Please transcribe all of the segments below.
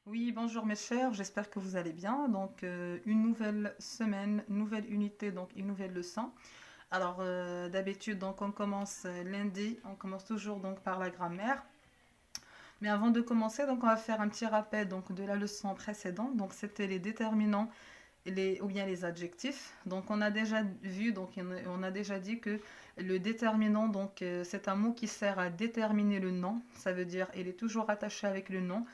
Oui, bonjour mes chers, j'espère que vous allez bien. Donc, une nouvelle semaine, nouvelle unité, donc une nouvelle leçon. Alors, d'habitude, donc on commence lundi, on commence toujours donc par la grammaire. Mais avant de commencer, donc on va faire un petit rappel donc de la leçon précédente. Donc, c'était les déterminants ou bien les adjectifs. Donc, on a déjà vu, donc on a déjà dit que le déterminant, donc c'est un mot qui sert à déterminer le nom. Ça veut dire il est toujours attaché avec le nom.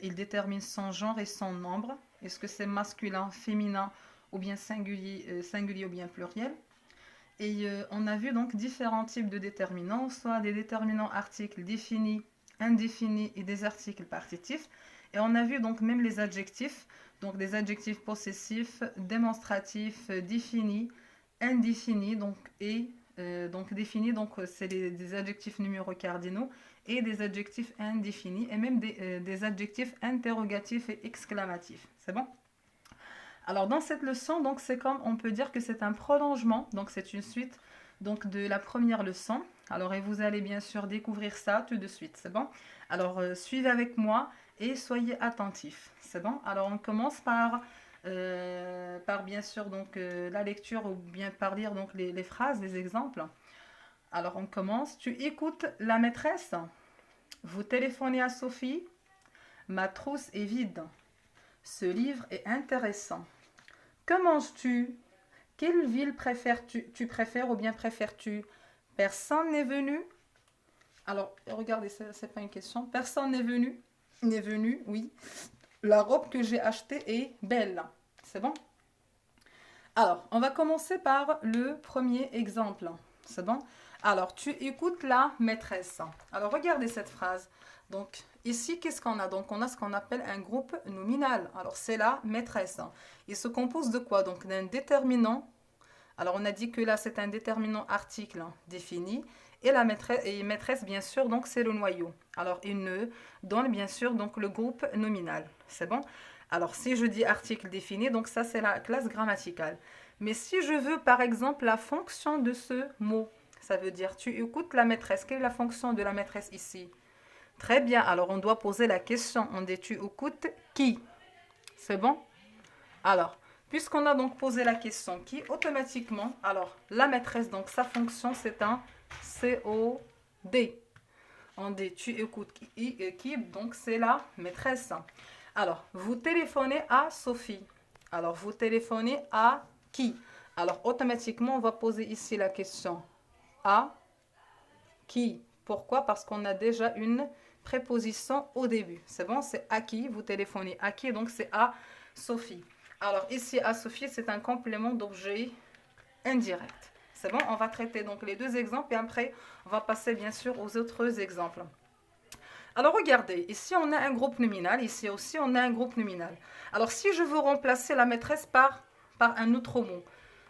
Il détermine son genre et son nombre. Est-ce que c'est masculin, féminin ou bien singulier ou bien pluriel. Et on a vu donc différents types de déterminants, soit des déterminants articles définis, indéfinis et des articles partitifs. Et on a vu donc même les adjectifs, donc des adjectifs possessifs, démonstratifs, définis, indéfinis donc définis, donc c'est des adjectifs numéros cardinaux et des adjectifs indéfinis et même des adjectifs interrogatifs et exclamatifs. C'est bon? Alors dans cette leçon, donc c'est comme on peut dire que c'est un prolongement, donc c'est une suite donc de la première leçon. Alors et vous allez bien sûr découvrir ça tout de suite, c'est bon? Alors suivez avec moi et soyez attentifs, c'est bon? Alors on commence par bien sûr donc la lecture ou bien par lire donc les phrases, les exemples. Alors on commence. Tu écoutes la maîtresse. Vous téléphonez à Sophie. Ma trousse est vide. Ce livre est intéressant. Que manges-tu? Quelle ville préfères-tu? Tu préfères ou bien préfères-tu? Personne n'est venu. Alors, regardez, c'est pas une question. Personne n'est venu. N'est venu, oui. La robe que j'ai achetée est belle. C'est bon? Alors, on va commencer par le premier exemple. C'est bon? Alors, tu écoutes la maîtresse. Alors, regardez cette phrase. Donc, ici, qu'est-ce qu'on a? Donc, on a ce qu'on appelle un groupe nominal. Alors, c'est la maîtresse. Il se compose de quoi? Donc, d'un déterminant. Alors, on a dit que là, c'est un déterminant article défini. Et la maîtresse, bien sûr, donc, c'est le noyau. Alors, il ne donne, bien sûr, donc, le groupe nominal. C'est bon? Alors, si je dis article défini, donc ça, c'est la classe grammaticale. Mais si je veux, par exemple, la fonction de ce mot, ça veut dire tu écoutes la maîtresse. Quelle est la fonction de la maîtresse ici? Très bien, alors on doit poser la question. On dit tu écoutes qui? C'est bon? Alors, puisqu'on a donc posé la question qui, automatiquement, alors la maîtresse, donc sa fonction, c'est un COD. On dit tu écoutes qui, donc c'est la maîtresse. Alors, vous téléphonez à Sophie. Alors, vous téléphonez à qui? Alors, automatiquement, on va poser ici la question à qui? Pourquoi? Parce qu'on a déjà une préposition au début. C'est bon, c'est à qui? Vous téléphonez à qui? Donc, c'est à Sophie. Alors, ici, à Sophie, c'est un complément d'objet indirect. C'est bon, on va traiter donc les deux exemples et après, on va passer bien sûr aux autres exemples. Alors regardez, ici on a un groupe nominal, ici aussi on a un groupe nominal. Alors si je veux remplacer la maîtresse par un autre mot,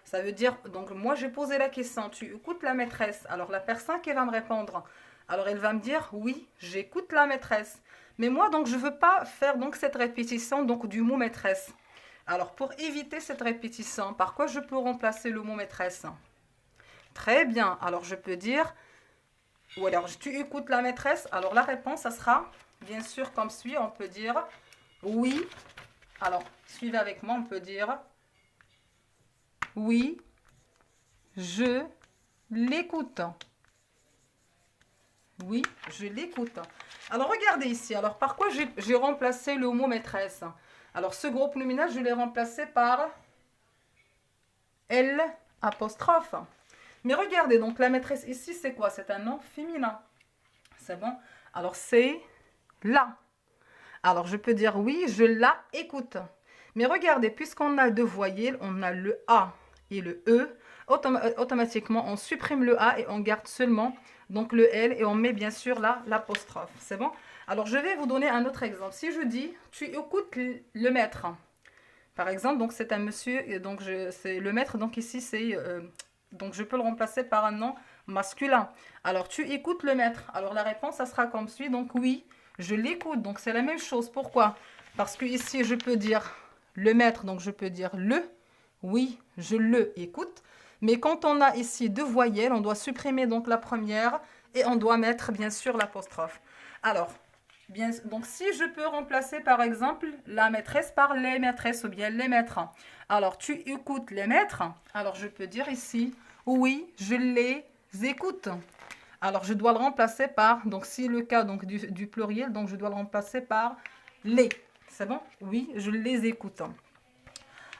ça veut dire, donc moi j'ai posé la question, tu écoutes la maîtresse. Alors la personne qui va me répondre, alors elle va me dire, oui, j'écoute la maîtresse. Mais moi donc je ne veux pas faire donc cette répétition donc du mot maîtresse. Alors pour éviter cette répétition, par quoi je peux remplacer le mot maîtresse? Très bien, alors je peux dire, ou alors, tu écoutes la maîtresse. Alors, la réponse, ça sera, bien sûr, comme suit. On peut dire oui. Alors, suivez avec moi. On peut dire oui, je l'écoute. Oui, je l'écoute. Alors, regardez ici. Alors, par quoi j'ai remplacé le mot maîtresse? Alors, ce groupe nominal, je l'ai remplacé par L apostrophe. Mais regardez, donc la maîtresse ici, c'est quoi? C'est un nom féminin. C'est bon? Alors, c'est la. Alors, je peux dire oui, je la écoute. Mais regardez, puisqu'on a deux voyelles, on a le A et le E, automatiquement, on supprime le A et on garde seulement donc le L et on met bien sûr là l'apostrophe. C'est bon? Alors, je vais vous donner un autre exemple. Si je dis, tu écoutes le maître. Par exemple, donc c'est un monsieur, donc c'est le maître, donc ici c'est donc je peux le remplacer par un nom masculin. Alors tu écoutes le maître. Alors la réponse, ça sera comme suit. Donc oui, je l'écoute. Donc c'est la même chose. Pourquoi? Parce que ici, je peux dire le maître, donc je peux dire le. Oui, je le écoute. Mais quand on a ici deux voyelles, on doit supprimer donc la première et on doit mettre bien sûr l'apostrophe. Alors, Bien, donc, si je peux remplacer, par exemple, la maîtresse par les maîtresses ou bien les maîtres. Alors, tu écoutes les maîtres. Alors, je peux dire ici, oui, je les écoute. Alors, je dois le remplacer par, donc, si le cas donc, du pluriel, donc, je dois le remplacer par les. C'est bon? Oui, je les écoute.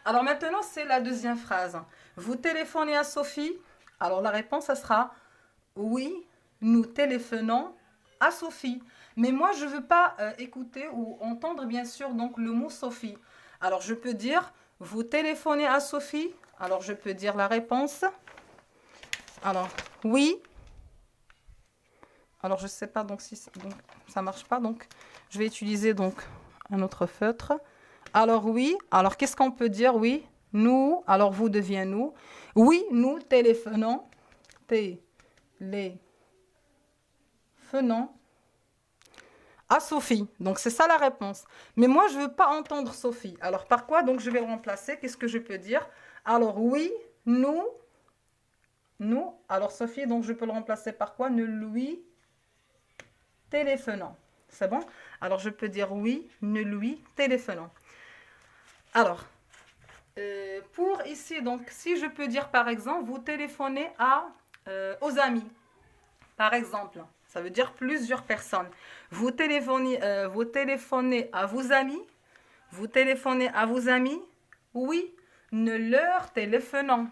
Alors, maintenant, c'est la deuxième phrase. Vous téléphonez à Sophie? Alors, la réponse, ça sera oui, nous téléphonons à Sophie. Mais moi, je ne veux pas écouter ou entendre, bien sûr, donc le mot Sophie. Alors, je peux dire, vous téléphonez à Sophie? Alors, je peux dire la réponse. Alors, oui. Alors, je ne sais pas donc si donc, ça ne marche pas. Donc, je vais utiliser donc un autre feutre. Alors, oui. Alors, qu'est-ce qu'on peut dire? Oui, nous. Alors, vous devient nous. Oui, nous téléphonons. Téléphonons à Sophie. Donc, c'est ça la réponse. Mais moi, je ne veux pas entendre Sophie. Alors, par quoi? Donc, je vais le remplacer. Qu'est-ce que je peux dire? Alors, oui, nous. Alors, Sophie, donc, je peux le remplacer par quoi? Ne lui téléphonons. C'est bon? Alors, je peux dire oui, ne lui téléphonons. Alors, pour ici, donc, si je peux dire, par exemple, vous téléphonez aux amis. Par exemple, ça veut dire plusieurs personnes. Vous téléphonez à vos amis. Vous téléphonez à vos amis. Oui, ne leur téléphonons.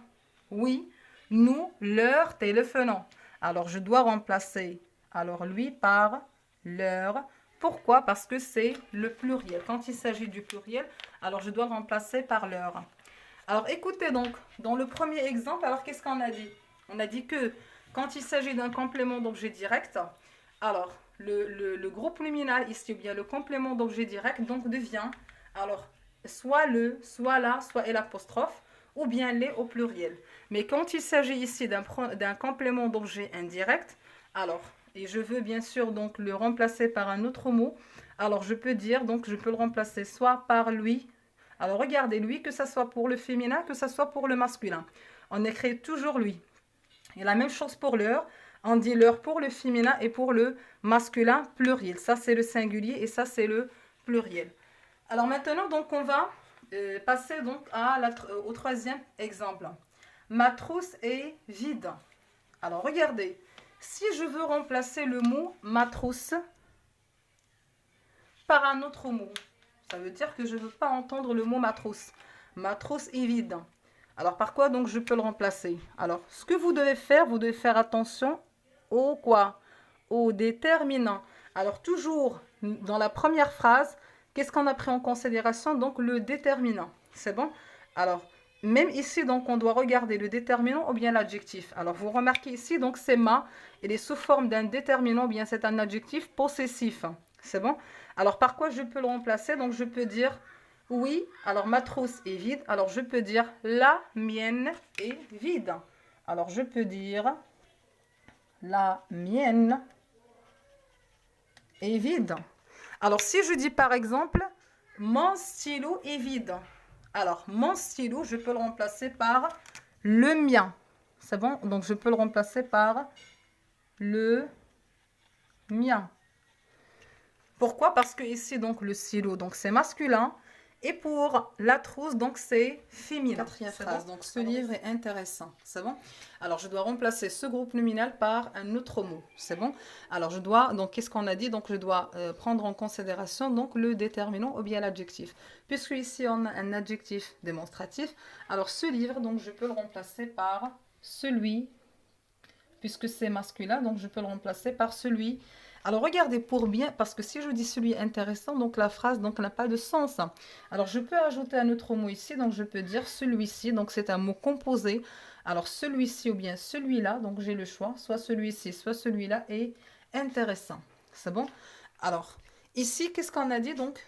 Oui, nous leur téléphonons. Alors, je dois remplacer alors lui par leur. Pourquoi? Parce que c'est le pluriel. Quand il s'agit du pluriel, alors je dois le remplacer par leur. Alors, écoutez donc, dans le premier exemple, alors qu'est-ce qu'on a dit? On a dit que quand il s'agit d'un complément d'objet direct, alors le groupe nominal ici, ou bien le complément d'objet direct, donc devient, alors, soit le, soit la, soit et l'apostrophe, ou bien les au pluriel. Mais quand il s'agit ici d'un complément d'objet indirect, alors, et je veux bien sûr donc le remplacer par un autre mot, alors je peux dire, donc je peux le remplacer soit par lui. Alors regardez, lui, que ce soit pour le féminin, que ce soit pour le masculin. On écrit toujours lui. Et la même chose pour l'heure. On dit l'heure pour le féminin et pour le masculin pluriel. Ça, c'est le singulier et ça, c'est le pluriel. Alors maintenant, donc, on va passer donc au troisième exemple. Ma trousse est vide. Alors regardez, si je veux remplacer le mot ma trousse par un autre mot, ça veut dire que je ne veux pas entendre le mot ma trousse. Ma trousse est vide. Alors, par quoi donc je peux le remplacer? Alors, ce que vous devez faire attention au quoi? Au déterminant. Alors, toujours dans la première phrase, qu'est-ce qu'on a pris en considération? Donc, le déterminant. C'est bon? Alors, même ici, donc, on doit regarder le déterminant ou bien l'adjectif. Alors, vous remarquez ici, donc, c'est ma. Il est sous forme d'un déterminant ou bien c'est un adjectif possessif. C'est bon? Alors, par quoi je peux le remplacer? Donc, je peux dire oui. Alors, ma trousse est vide. Alors, je peux dire la mienne est vide. Alors, je peux dire la mienne est vide. Alors, si je dis par exemple, mon stylo est vide. Alors, mon stylo, je peux le remplacer par le mien. C'est bon? Donc, je peux le remplacer par le mien. Pourquoi? Parce que ici, donc, le stylo, donc, c'est masculin. Et pour la trousse, donc, c'est féminin. Quatrième phrase. Bon. Donc, ce livre est intéressant. C'est bon? Alors, je dois remplacer ce groupe nominal par un autre mot. C'est bon? Alors, je dois, donc, qu'est-ce qu'on a dit? Donc, je dois prendre en considération, donc, le déterminant ou bien l'adjectif. Puisque ici, on a un adjectif démonstratif. Alors, ce livre, donc, je peux le remplacer par celui. Puisque c'est masculin, donc, je peux le remplacer par celui. Alors, regardez pour bien, parce que si je dis celui intéressant, donc la phrase n'a pas de sens. Alors, je peux ajouter un autre mot ici, donc je peux dire celui-ci, donc c'est un mot composé. Alors, celui-ci ou bien celui-là, donc j'ai le choix, soit celui-ci, soit celui-là est intéressant. C'est bon? Alors, ici, qu'est-ce qu'on a dit donc,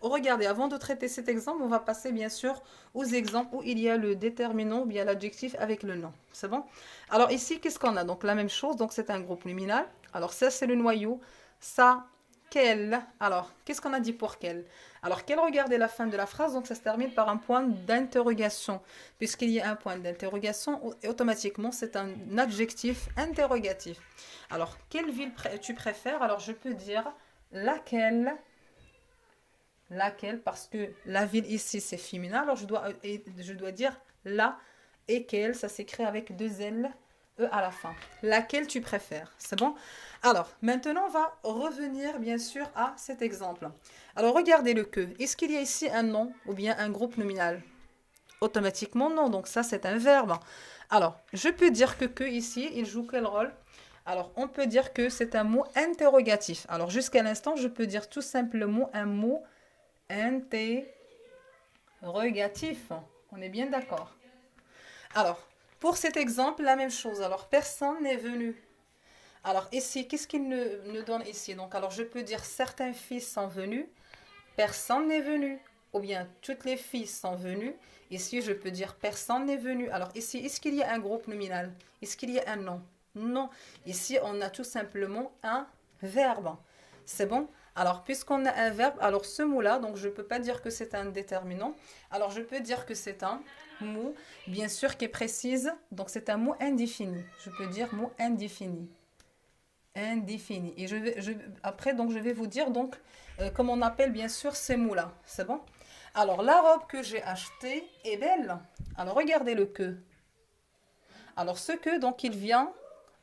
regardez, avant de traiter cet exemple, on va passer bien sûr aux exemples où il y a le déterminant ou bien l'adjectif avec le nom. C'est bon? Alors ici, qu'est-ce qu'on a? Donc la même chose, donc c'est un groupe nominal. Alors ça, c'est le noyau. Ça, quel. Alors, qu'est-ce qu'on a dit pour quel? Alors, quel, regardez la fin de la phrase, donc ça se termine par un point d'interrogation. Puisqu'il y a un point d'interrogation, automatiquement, c'est un adjectif interrogatif. Alors, quelle ville tu préfères? Alors, je peux dire laquelle, laquelle, parce que la ville ici c'est féminin, alors je dois dire la et quelle, ça s'écrit avec deux L, E à la fin. Laquelle tu préfères, c'est bon? Alors, maintenant on va revenir bien sûr à cet exemple. Alors regardez le que. Est-ce qu'il y a ici un nom ou bien un groupe nominal? Automatiquement non, donc ça c'est un verbe. Alors, je peux dire que ici, il joue quel rôle? Alors, on peut dire que c'est un mot interrogatif. Alors, jusqu'à l'instant, je peux dire tout simplement un mot interrogatif. On est bien d'accord. Alors, pour cet exemple, la même chose. Alors, personne n'est venu. Alors, ici, qu'est-ce qu'il nous donne ici? Donc, alors, je peux dire certains fils sont venus, personne n'est venu. Ou bien, toutes les filles sont venues. Ici, je peux dire personne n'est venu. Alors, ici, est-ce qu'il y a un groupe nominal? Est-ce qu'il y a un nom? Non. Ici, on a tout simplement un verbe. C'est bon? Alors, puisqu'on a un verbe, alors ce mot-là, donc je ne peux pas dire que c'est un déterminant. Alors, je peux dire que c'est un mot, bien sûr, qui est précise. Donc, c'est un mot indéfini. Je peux dire mot indéfini. Indéfini. Et après, donc, je vais vous dire donc comment on appelle bien sûr ces mots-là. C'est bon? Alors, la robe que j'ai achetée est belle. Alors, regardez le que. Alors, ce que, donc, il vient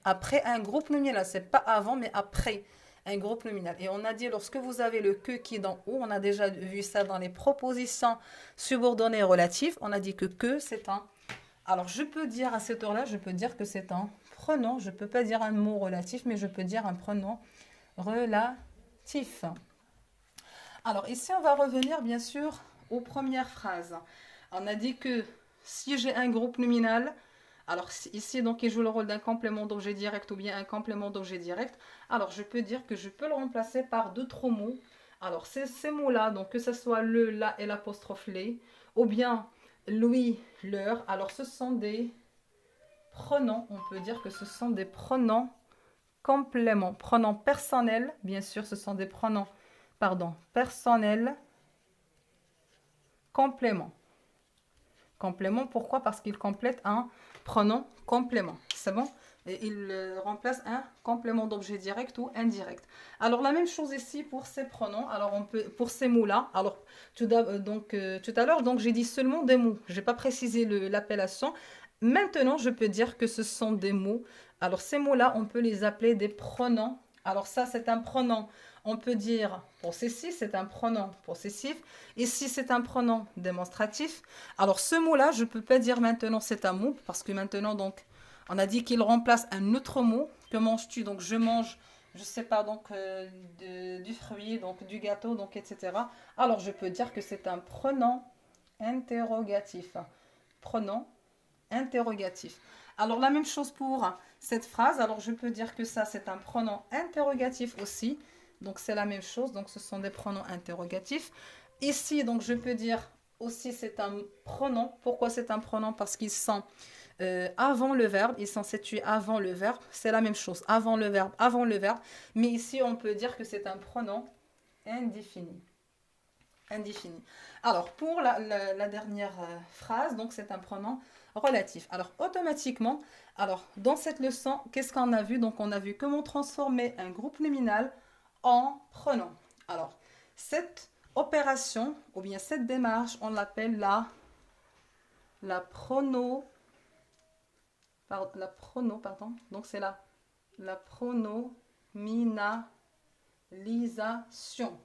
après un groupe nominal. C'est pas avant, mais après un groupe nominal. Et on a dit, lorsque vous avez le que qui est dans ou, on a déjà vu ça dans les propositions subordonnées relatives. On a dit que c'est un. Alors, je peux dire à cette heure-là, je peux dire que c'est un pronom. Je ne peux pas dire un mot relatif, mais je peux dire un pronom relatif. Alors, ici, on va revenir, bien sûr, aux premières phrases. On a dit que si j'ai un groupe nominal, alors ici, donc, il joue le rôle d'un complément d'objet direct ou bien un complément d'objet direct. Alors, je peux dire que je peux le remplacer par d'autres mots. Alors, ces mots-là, donc que ce soit le, la et l'apostrophe les, ou bien lui, leur. Alors, ce sont des pronoms. On peut dire que ce sont des pronoms compléments. Pronoms personnels, bien sûr, ce sont des pronoms, pardon, personnels compléments. Complément, pourquoi? Parce qu'il complète un pronom complément. C'est bon? Et il remplace un complément d'objet direct ou indirect. Alors, la même chose ici pour ces pronoms. Alors, on peut, pour ces mots-là. Alors, tout à l'heure, donc, j'ai dit seulement des mots. Je n'ai pas précisé l'appellation. Maintenant, je peux dire que ce sont des mots. Alors, ces mots-là, on peut les appeler des pronoms. Alors, ça, c'est un pronom. On peut dire possessif, c'est un pronom possessif. Ici, c'est un pronom démonstratif. Alors, ce mot-là, je ne peux pas dire maintenant c'est un mot, parce que maintenant, donc, on a dit qu'il remplace un autre mot. Que manges-tu? Donc, je mange, je ne sais pas, donc, du fruit, donc, du gâteau, donc, etc. Alors, je peux dire que c'est un pronom interrogatif. Pronom interrogatif. Alors, la même chose pour cette phrase. Alors, je peux dire que ça, c'est un pronom interrogatif aussi. Donc, c'est la même chose. Donc, ce sont des pronoms interrogatifs. Ici, donc, je peux dire aussi c'est un pronom. Pourquoi c'est un pronom? Parce qu'ils sont avant le verbe. Ils sont situés avant le verbe. C'est la même chose. Avant le verbe, avant le verbe. Mais ici, on peut dire que c'est un pronom indéfini. Indéfini. Alors, pour la dernière phrase, donc, c'est un pronom relatif. Alors, automatiquement, alors, dans cette leçon, qu'est-ce qu'on a vu? Donc, on a vu comment transformer un groupe nominal en pronom. Alors, cette opération, ou bien cette démarche, on l'appelle la pardon. Donc, c'est la pronominalisation.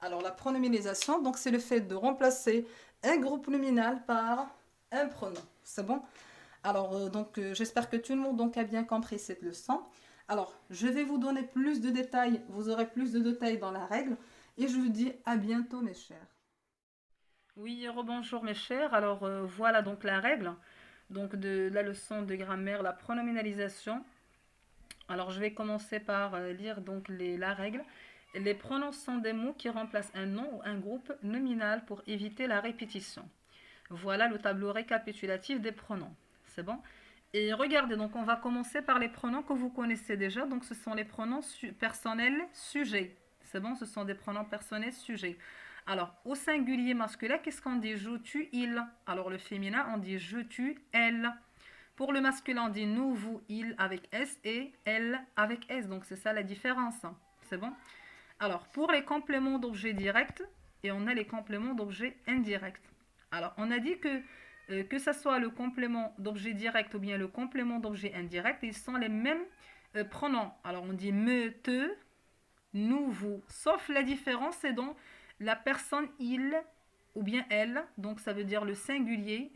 Alors, la pronominalisation, donc, c'est le fait de remplacer un groupe nominal par un pronom. C'est bon? Alors, j'espère que tout le monde donc, a bien compris cette leçon. Alors, je vais vous donner plus de détails. Vous aurez plus de détails dans la règle. Et je vous dis à bientôt, mes chers. Oui, rebonjour, mes chers. Alors, voilà donc la règle donc de la leçon de grammaire, la pronominalisation. Alors, je vais commencer par lire donc la règle. Les pronoms sont des mots qui remplacent un nom ou un groupe nominal pour éviter la répétition. Voilà le tableau récapitulatif des pronoms. C'est bon? Et regardez, donc on va commencer par les pronoms que vous connaissez déjà. Donc ce sont les pronoms personnels sujets. C'est bon? Ce sont des pronoms personnels sujets. Alors, au singulier masculin, qu'est-ce qu'on dit? Je, tu, il. Alors le féminin, on dit je, tu, elle. Pour le masculin, on dit nous, vous, il avec S et elle avec S. Donc c'est ça la différence. C'est bon? Alors, pour les compléments d'objet direct, et on a les compléments d'objet indirect. Alors, on a dit que ce soit le complément d'objet direct ou bien le complément d'objet indirect, ils sont les mêmes pronoms. Alors, on dit me, te, nous, vous. Sauf la différence, c'est dans la personne il ou bien elle. Donc, ça veut dire le singulier,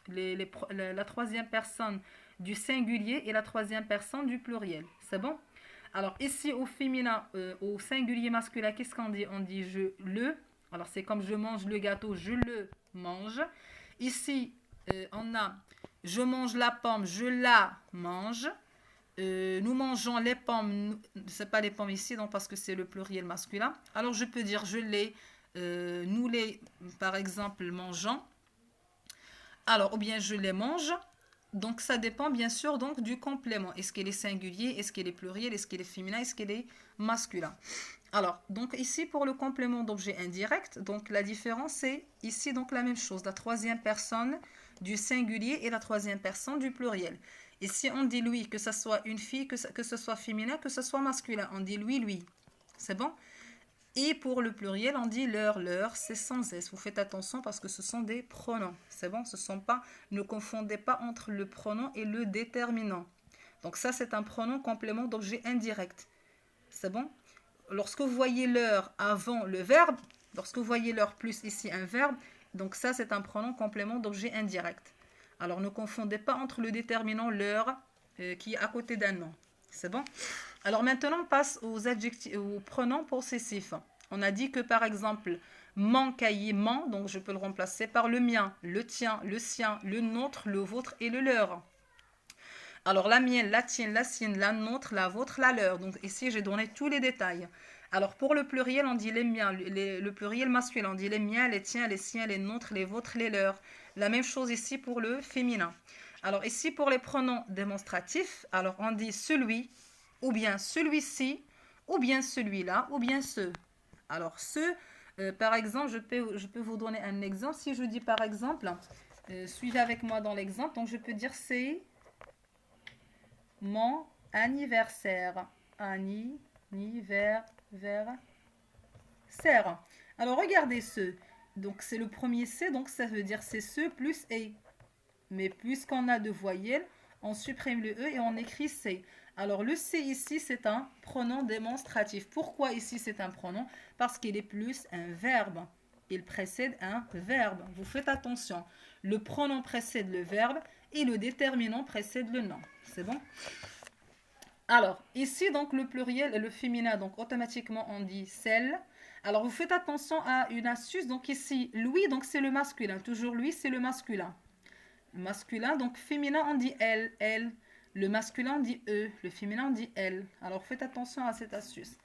la troisième personne du singulier et la troisième personne du pluriel. C'est bon? Alors, ici, au féminin, au singulier masculin, qu'est-ce qu'on dit? On dit je le. Alors, c'est comme je mange le gâteau, je le mange. Ici, on a je mange la pomme, je la mange. Nous mangeons les pommes, c'est pas les pommes ici, donc parce que c'est le pluriel masculin. Alors, je peux dire je les, nous les, par exemple, mangeons. Alors, ou bien je les mange. Donc, ça dépend bien sûr donc, du complément. Est-ce qu'il est singulier? Est-ce qu'il est pluriel? Est-ce qu'il est féminin? Est-ce qu'il est masculin? Alors, donc ici, pour le complément d'objet indirect, donc la différence, c'est ici donc la même chose. La troisième personne du singulier et la troisième personne du pluriel. Ici, on dit lui, que ce soit une fille, que ce soit féminin, que ce soit masculin. On dit lui, lui. C'est bon? Et pour le pluriel, on dit leur, leur, c'est sans S. Vous faites attention parce que ce sont des pronoms. C'est bon, ce sont pas, ne confondez pas entre le pronom et le déterminant. Donc ça, c'est un pronom complément d'objet indirect. C'est bon? Lorsque vous voyez leur avant le verbe, lorsque vous voyez leur plus ici un verbe, donc ça, c'est un pronom complément d'objet indirect. Alors, ne confondez pas entre le déterminant leur qui est à côté d'un nom. C'est bon? Alors maintenant, on passe aux adjectifs, aux pronoms possessifs. On a dit que par exemple, mon cahier, mon, donc je peux le remplacer par le mien, le tien, le sien, le nôtre, le vôtre et le leur. Alors la mienne, la tienne, la sienne, la nôtre, la vôtre, la leur. Donc ici, j'ai donné tous les détails. Alors pour le pluriel, on dit les miens. Le pluriel masculin, on dit les miens, les tiens, les siens, les nôtres, les vôtres, les leurs. La même chose ici pour le féminin. Alors ici, pour les pronoms démonstratifs, alors on dit celui, ou bien celui-ci, ou bien celui-là, ou bien ce. Alors ce, par exemple, je peux vous donner un exemple. Si je dis par exemple, suivez avec moi dans l'exemple, donc je peux dire c'est mon anniversaire. Anniversaire. Alors regardez ce. Donc c'est le premier C, donc ça veut dire c'est ce plus E. Mais puisqu'on a deux voyelles, on supprime le E et on écrit C. Alors le C ici, c'est un pronom démonstratif. Pourquoi ici c'est un pronom? Parce qu'il est plus un verbe. Il précède un verbe. Vous faites attention. Le pronom précède le verbe et le déterminant précède le nom. C'est bon? Alors, ici, donc, le pluriel et le féminin, donc, automatiquement, on dit celle. Alors, vous faites attention à une astuce. Donc, ici, lui, donc, c'est le masculin. Toujours lui, c'est le masculin. Masculin, donc, féminin, on dit elle, elle. Le masculin, on dit eux. Le féminin, on dit elle. Alors, faites attention à cette astuce.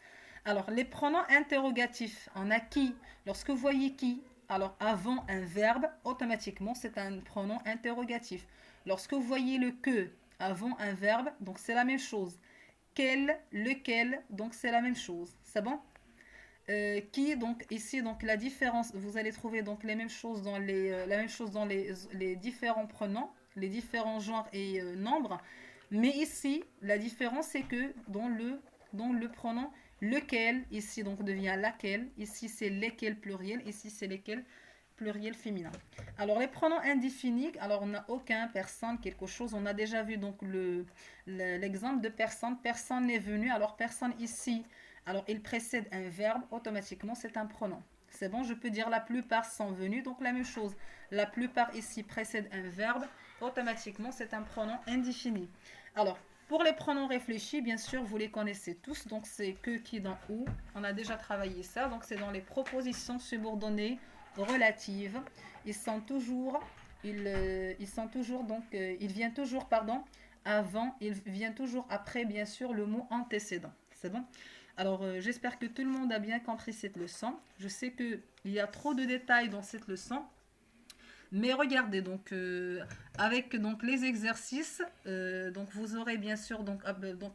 Alors, les pronoms interrogatifs, on a qui. Lorsque vous voyez qui, alors, avant un verbe, automatiquement, c'est un pronom interrogatif. Lorsque vous voyez le que, avant un verbe, donc, c'est la même chose. Quel, lequel, donc c'est la même chose. C'est bon? Qui, donc ici, donc la différence, vous allez trouver donc les mêmes choses dans la même chose dans les différents pronoms, les différents genres et nombres. Mais ici, la différence, c'est que dans le pronom lequel, ici, donc devient laquelle. Ici, c'est lesquels pluriel. Ici, c'est lesquels pluriel féminin. Alors, les pronoms indéfinis, alors on n'a aucun, personne, quelque chose. On a déjà vu donc l'exemple de personne. Personne n'est venu. Alors, personne ici, alors il précède un verbe. Automatiquement, c'est un pronom. C'est bon, je peux dire la plupart sont venus. Donc, la même chose. La plupart ici précède un verbe. Automatiquement, c'est un pronom indéfini. Alors, pour les pronoms réfléchis, bien sûr, vous les connaissez tous. Donc, c'est que, qui, dans, où. On a déjà travaillé ça. Donc, c'est dans les propositions subordonnées relatives. Ils viennent toujours, pardon, avant, il vient toujours après, bien sûr, le mot antécédent. C'est bon? Alors, j'espère que tout le monde a bien compris cette leçon. Je sais qu'il y a trop de détails dans cette leçon. Mais regardez, donc, avec donc, les exercices, donc, vous aurez bien sûr, donc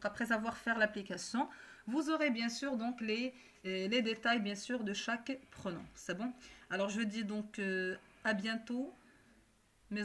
après avoir fait l'application, vous aurez bien sûr donc, les détails bien sûr de chaque pronom. C'est bon? Alors, je dis donc à bientôt